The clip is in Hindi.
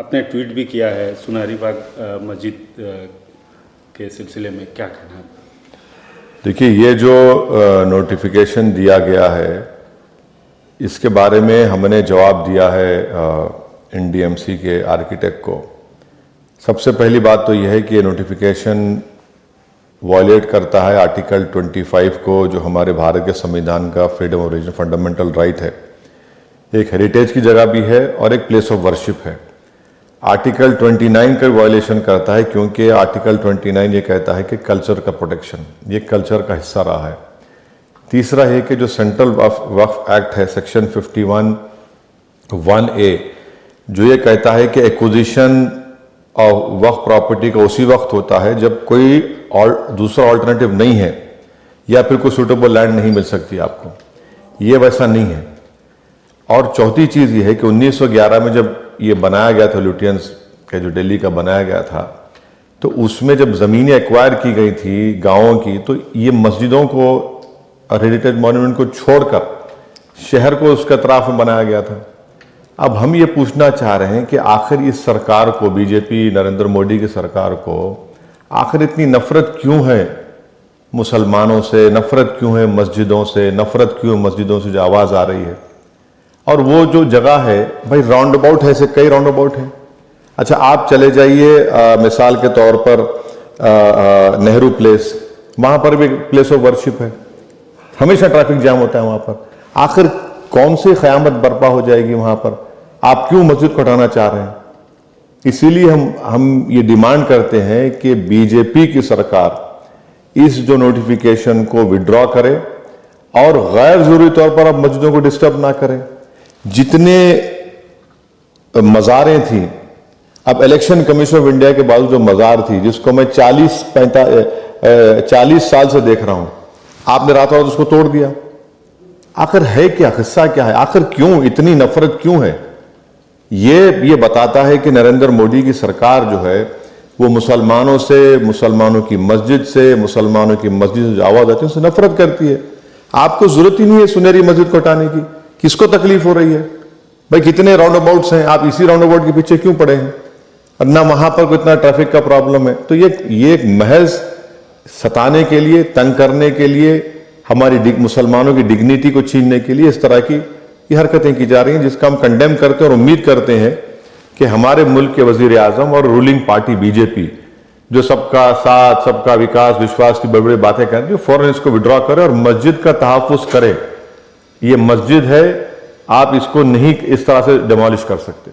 आपने ट्वीट भी किया है सुनहरी बाग मस्जिद के सिलसिले में, क्या कहना है? देखिए, ये जो नोटिफिकेशन दिया गया है इसके बारे में हमने जवाब दिया है एनडीएमसी के आर्किटेक्ट को। सबसे पहली बात तो यह है कि ये नोटिफिकेशन वॉयलेट करता है आर्टिकल 25 को, जो हमारे भारत के संविधान का freedom of religion fundamental right है। एक हेरिटेज की जगह भी है और एक प्लेस ऑफ वर्शिप है। आर्टिकल 29 का वायलेशन करता है, क्योंकि आर्टिकल 29 ये कहता है कि कल्चर का प्रोटेक्शन, ये कल्चर का हिस्सा रहा है। तीसरा है कि जो सेंट्रल वक्फ एक्ट है सेक्शन 51(1)(a), जो ये कहता है कि एक्विजिशन और वक्फ प्रॉपर्टी का उसी वक्त होता है जब कोई दूसरा ऑल्टरनेटिव नहीं है या फिर कोई सूटेबल लैंड नहीं मिल सकती आपको। ये वैसा नहीं है। और चौथी चीज़ ये है कि 1911 में जब ये बनाया गया था, लुटियंस का जो दिल्ली का बनाया गया था, तो उसमें जब ज़मीनें एक्वायर की गई थी गाँवों की, तो ये मस्जिदों को और हेरिटेज मॉन्यूमेंट को छोड़कर शहर को उसके अतराफ में बनाया गया था। अब हम ये पूछना चाह रहे हैं कि आखिर इस सरकार को, बीजेपी नरेंद्र मोदी की सरकार को, आखिर इतनी नफरत क्यों है मुसलमानों से, नफरत क्यों है मस्जिदों से, नफरत क्यों है मस्जिदों से जो आवाज़ आ रही है। और वो जो जगह है भाई, राउंड अबाउट है, ऐसे कई राउंड अबाउट हैं। अच्छा, आप चले जाइए मिसाल के तौर पर नेहरू प्लेस, वहाँ पर भी प्लेस ऑफ वर्शिप है, हमेशा ट्रैफिक जाम होता है वहाँ पर। आखिर कौन सी क़यामत बर्पा हो जाएगी वहाँ पर? आप क्यों मस्जिद को हटाना चाह रहे हैं? इसीलिए हम ये डिमांड करते हैं कि बीजेपी की सरकार इस जो नोटिफिकेशन को विड्रॉ करे और गैर जरूरी तौर पर अब मस्जिदों को डिस्टर्ब ना करें। जितने मज़ारें थी, अब इलेक्शन कमीशन ऑफ इंडिया के बाद जो मज़ार थी, जिसको मैं 40 साल से देख रहा हूं, आपने रातों रात उसको तोड़ दिया। आखिर है क्या, हिस्सा क्या है? आखिर क्यों इतनी नफरत क्यों है? ये बताता है कि नरेंद्र मोदी की सरकार जो है वो मुसलमानों से, मुसलमानों की मस्जिद से, मुसलमानों की मस्जिद से जो आवाज आती है उससे नफरत करती है। आपको जरूरत ही नहीं है सुनहरी मस्जिद को हटाने की। किसको तकलीफ हो रही है भाई? कितने राउंड अबाउट्स हैं, आप इसी राउंड अबाउट के पीछे क्यों पड़े हैं? और ना वहां पर कोई इतना ट्रैफिक का प्रॉब्लम है। तो ये एक महज सताने के लिए, तंग करने के लिए, हमारी मुसलमानों की डिग्निटी को छीनने के लिए इस तरह की ये हरकतें की जा रही हैं, जिसका हम कंडेम करते हैं और उम्मीद करते हैं कि हमारे मुल्क के वजीर आजम और रूलिंग पार्टी बीजेपी, जो सबका साथ, सबका विकास, विश्वास की बड़ी बड़ी बातें करती है, फौरन इसको विड्रॉ करे और मस्जिद का तहफ़्फ़ुज़ करे। ये मस्जिद है, आप इसको नहीं इस तरह से डिमोलिश कर सकते।